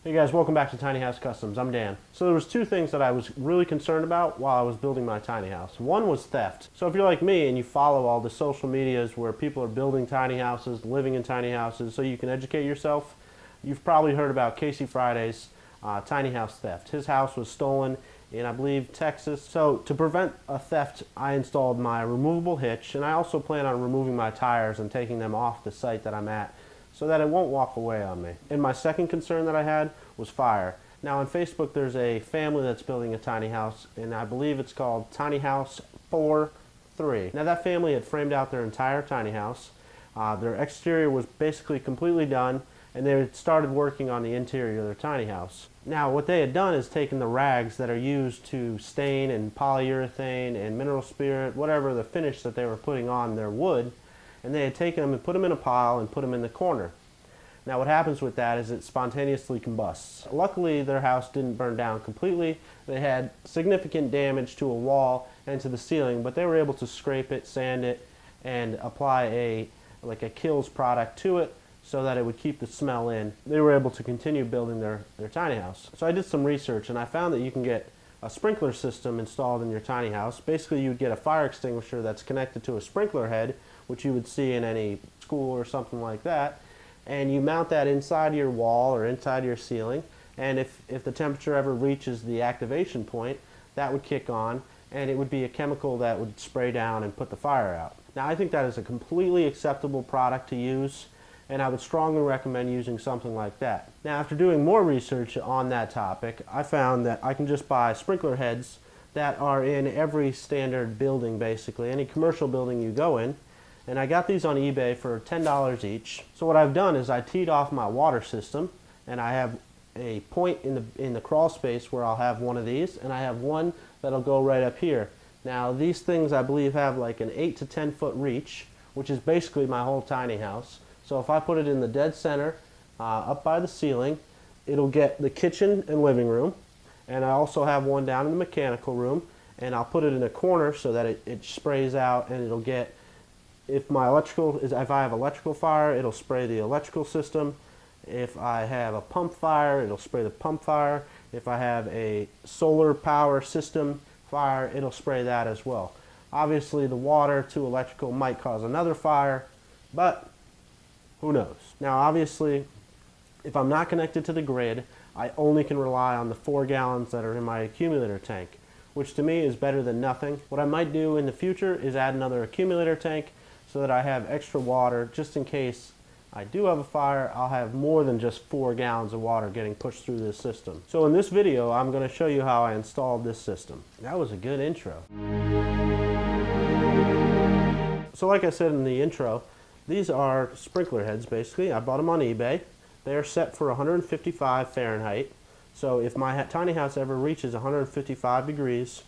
Hey guys, welcome back to Tiny House Customs. I'm Dan. So there was two things that I was really concerned about while I was building my tiny house. One was theft. So if you're like me and you follow all the social medias where people are building tiny houses, living in tiny houses, so you can educate yourself, you've probably heard about Casey Friday's tiny house theft. His house was stolen in, I believe, Texas. So to prevent a theft, I installed my removable hitch, and I also plan on removing my tires and taking them off the site that I'm at, so that it won't walk away on me. And my second concern that I had was fire. Now on Facebook there's a family that's building a tiny house, and I believe it's called Tiny House 4-3. Now that family had framed out their entire tiny house. Their exterior was basically completely done, and they had started working on the interior of their tiny house. Now what they had done is taken the rags that are used to stain and polyurethane and mineral spirit, whatever the finish that they were putting on their wood, and they had taken them and put them in a pile and put them in the corner. Now what happens with that is it spontaneously combusts. Luckily their house didn't burn down completely. They had significant damage to a wall and to the ceiling, but they were able to scrape it, sand it, and apply a Kills product to it so that it would keep the smell in. They were able to continue building their tiny house. So I did some research and I found that you can get a sprinkler system installed in your tiny house. Basically you would get a fire extinguisher that's connected to a sprinkler head, which you would see in any school or something like that, and you mount that inside your wall or inside your ceiling, and if the temperature ever reaches the activation point, that would kick on, and it would be a chemical that would spray down and put the fire out. Now I think that is a completely acceptable product to use, and I would strongly recommend using something like that. Now after doing more research on that topic, I found that I can just buy sprinkler heads that are in every standard building, basically, any commercial building you go in. And I got these on eBay for $10 each. So what I've done is I teed off my water system, and I have a point in the crawl space where I'll have one of these, and I have one that'll go right up here. Now these things I believe have like an 8 to 10 foot reach, which is basically my whole tiny house. So if I put it in the dead center, up by the ceiling, it'll get the kitchen and living room. And I also have one down in the mechanical room, and I'll put it in a corner so that it sprays out, and it'll get, if I have electrical fire, it'll spray the electrical system. If I have a pump fire, it'll spray the pump fire. If I have a solar power system fire, it'll spray that as well. Obviously the water to electrical might cause another fire, but who knows? Now obviously, if I'm not connected to the grid, I only can rely on the 4 gallons that are in my accumulator tank, which to me is better than nothing. What I might do in the future is add another accumulator tank so that I have extra water just in case I do have a fire. I'll have more than just 4 gallons of water getting pushed through this system. So in this video, I'm going to show you how I installed this system. That was a good intro. So like I said in the intro, these are sprinkler heads basically. I bought them on eBay. They are set for 155 Fahrenheit. So if my tiny house ever reaches 155 degrees,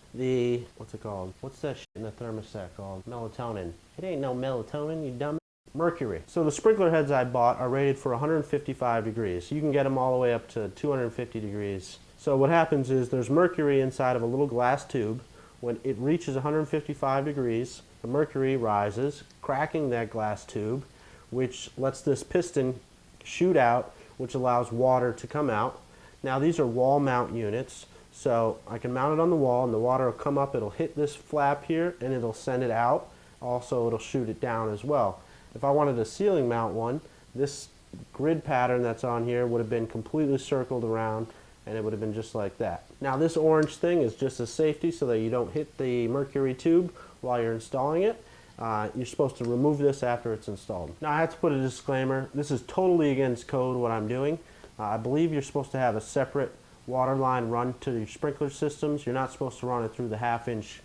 what's it called? What's that shit in the thermostat called? Melatonin. It ain't no melatonin, you dumb. Mercury. So the sprinkler heads I bought are rated for 155 degrees. You can get them all the way up to 250 degrees. So what happens is there's mercury inside of a little glass tube. When it reaches 155 degrees, the mercury rises, cracking that glass tube, which lets this piston shoot out, which allows water to come out. Now these are wall mount units, so I can mount it on the wall and the water will come up, it'll hit this flap here and it'll send it out. Also it'll shoot it down as well. If I wanted a ceiling mount one, this grid pattern that's on here would have been completely circled around, and it would have been just like that. Now this orange thing is just a safety so that you don't hit the mercury tube while you're installing it. You're supposed to remove this after it's installed. Now I have to put a disclaimer. This is totally against code what I'm doing. I believe you're supposed to have a separate water line run to your sprinkler systems. You're not supposed to run it through the 1/2-inch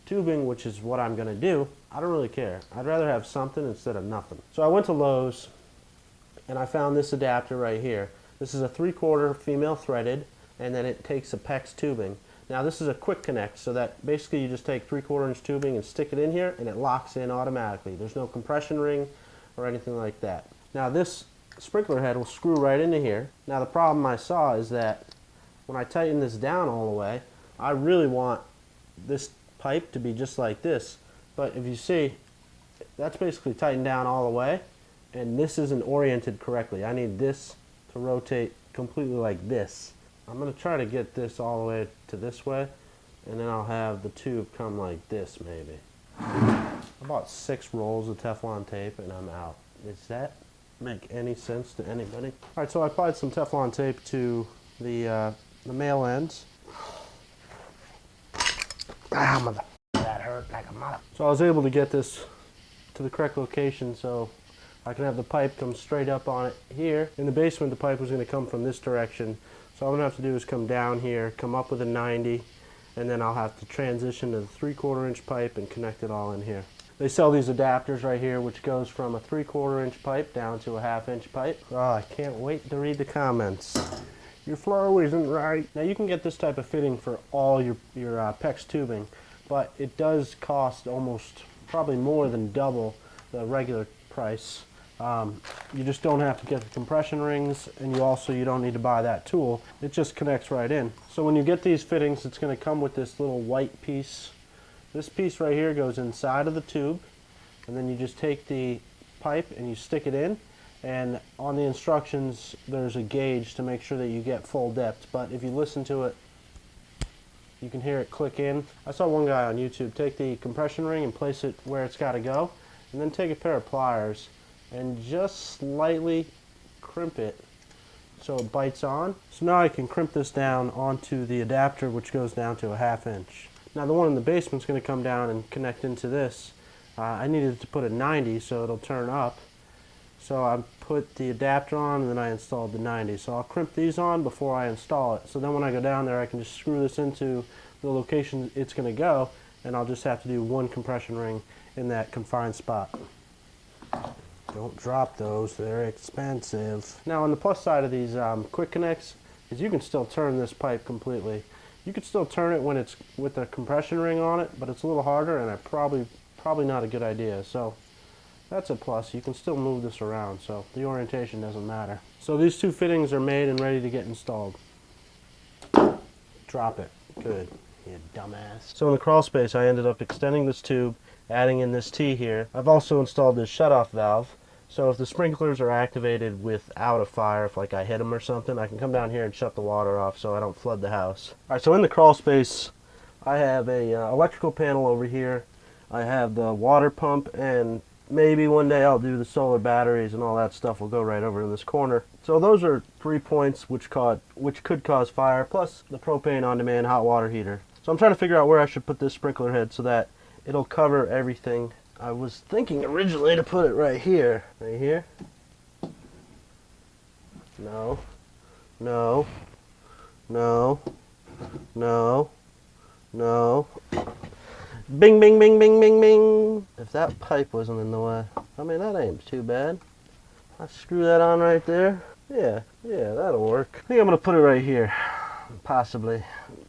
tubing, which is what I'm going to do. I don't really care. I'd rather have something instead of nothing. So I went to Lowe's and I found this adapter right here. This is a 3/4 female threaded, and then it takes a PEX tubing. Now this is a quick connect, so that basically you just take 3/4 inch tubing and stick it in here and it locks in automatically. There's no compression ring or anything like that. Now this sprinkler head will screw right into here. Now the problem I saw is that when I tighten this down all the way, I really want this pipe to be just like this, but if you see, that's basically tightened down all the way, and this isn't oriented correctly. I need this to rotate completely like this. I'm going to try to get this all the way to this way, and then I'll have the tube come like this maybe. I bought 6 rolls of Teflon tape and I'm out. Does that make any sense to anybody? Alright, so I applied some Teflon tape to the male ends. Ah, mother. That hurt like a mother. So I was able to get this to the correct location so I can have the pipe come straight up on it here. In the basement, the pipe was going to come from this direction. So all I'm going to have to do is come down here, come up with a 90, and then I'll have to transition to the 3/4 inch pipe and connect it all in here. They sell these adapters right here, which goes from a 3/4 inch pipe down to a 1/2 inch pipe. Oh, I can't wait to read the comments. Your flow isn't right. Now you can get this type of fitting for all your PEX tubing, but it does cost almost probably more than double the regular price. You just don't have to get the compression rings, and you don't need to buy that tool. It just connects right in. So when you get these fittings, it's going to come with this little white piece. This piece right here goes inside of the tube, and then you just take the pipe and you stick it in, and on the instructions there's a gauge to make sure that you get full depth, but if you listen to it, you can hear it click in. I saw one guy on YouTube take the compression ring and place it where it's got to go, and then take a pair of pliers and just slightly crimp it so it bites on. So now I can crimp this down onto the adapter, which goes down to a 1/2 inch. Now the one in the basement is going to come down and connect into this. I needed to put a 90 so it'll turn up. So I put the adapter on and then I installed the 90. So I'll crimp these on before I install it. So then when I go down there, I can just screw this into the location it's going to go, and I'll just have to do one compression ring in that confined spot. Don't drop those, they're expensive. Now on the plus side of these quick connects is you can still turn this pipe completely. You could still turn it when it's with the compression ring on it, but it's a little harder, and probably not a good idea. So that's a plus. You can still move this around, so the orientation doesn't matter. So these 2 fittings are made and ready to get installed. Drop it. Good, you dumbass. So in the crawl space, I ended up extending this tube, adding in this T here. I've also installed this shutoff valve. So if the sprinklers are activated without a fire, if like I hit them or something, I can come down here and shut the water off so I don't flood the house. Alright, so in the crawl space, I have a electrical panel over here. I have the water pump, and maybe one day I'll do the solar batteries and all that stuff will go right over in this corner. So those are 3 points which could cause fire, plus the propane on-demand hot water heater. So I'm trying to figure out where I should put this sprinkler head so that it'll cover everything. I was thinking originally to put it right here. Right here? No. No. No. No. No. Bing, bing, bing, bing, bing, bing. If that pipe wasn't in the way. I mean, that ain't too bad. I screw that on right there. Yeah, that'll work. I think I'm going to put it right here. Possibly.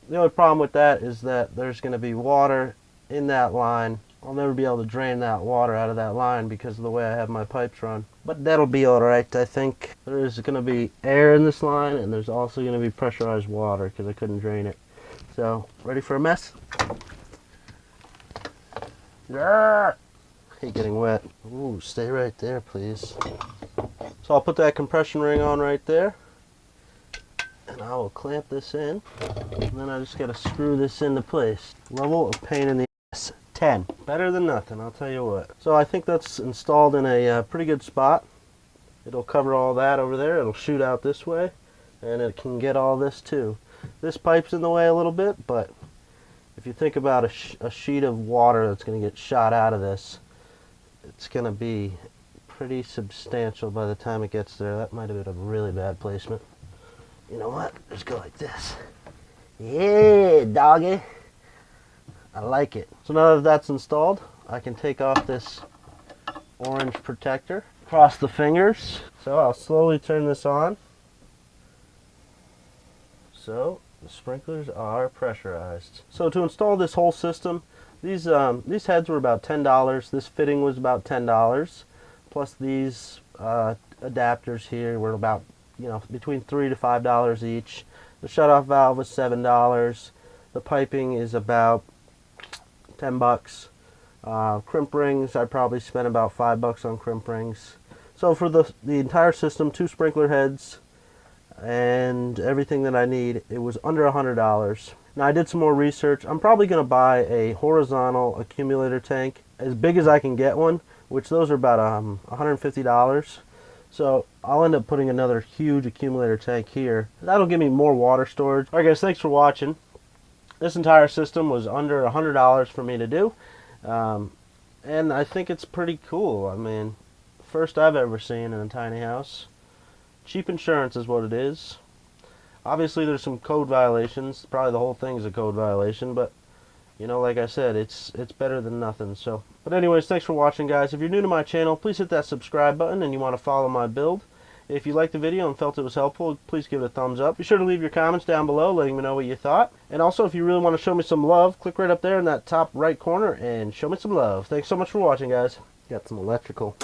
The only problem with that is that there's going to be water in that line. I'll never be able to drain that water out of that line because of the way I have my pipes run. But that'll be alright, I think. There's going to be air in this line, and there's also going to be pressurized water because I couldn't drain it. So, ready for a mess? Yeah! I hate getting wet. Ooh, stay right there, please. So I'll put that compression ring on right there. And I will clamp this in. And then I just got to screw this into place. Level of pain in the ass. 10. Better than nothing, I'll tell you what. So I think that's installed in a pretty good spot. It'll cover all that over there. It'll shoot out this way, and it can get all this too. This pipe's in the way a little bit, but if you think about a sheet of water that's going to get shot out of this, it's going to be pretty substantial by the time it gets there. That might have been a really bad placement. You know what? Let's go like this. Yeah, doggy. I like it. So now that that's installed, I can take off this orange protector, cross the fingers. So I'll slowly turn this on. So the sprinklers are pressurized. So to install this whole system, these heads were about $10. This fitting was about $10. Plus these adapters here were about, between $3 to $5 each. The shutoff valve was $7. The piping is about $10. Crimp rings, I probably spent about $5 on crimp rings. So for the entire system, 2 sprinkler heads, and everything that I need. It was under $100. Now I did some more research. I'm probably going to buy a horizontal accumulator tank, as big as I can get one, which those are about $150. So I'll end up putting another huge accumulator tank here. That'll give me more water storage. Alright guys, thanks for watching. This entire system was under $100 for me to do. And I think it's pretty cool. I mean, first I've ever seen in a tiny house. Cheap insurance is what it is. Obviously there's some code violations. Probably the whole thing is a code violation, but you know, like I said, it's better than nothing. So, but anyways, thanks for watching, guys. If you're new to my channel, please hit that subscribe button and you want to follow my build. If you liked the video and felt it was helpful, please give it a thumbs up. Be sure to leave your comments down below letting me know what you thought. And also, if you really want to show me some love, click right up there in that top right corner and show me some love. Thanks so much for watching, guys. Got some electrical.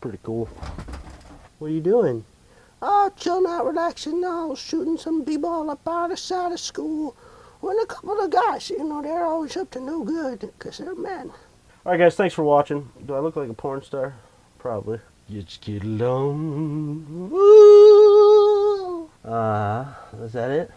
Pretty cool. What are you doing? Oh, chilling out, relaxing now, shooting some b-ball up out of the side of school. When a couple of guys, you know, they're always up to no good, because they're men. Alright guys, thanks for watching. Do I look like a porn star? Probably. You just get along. Woo! Is that it?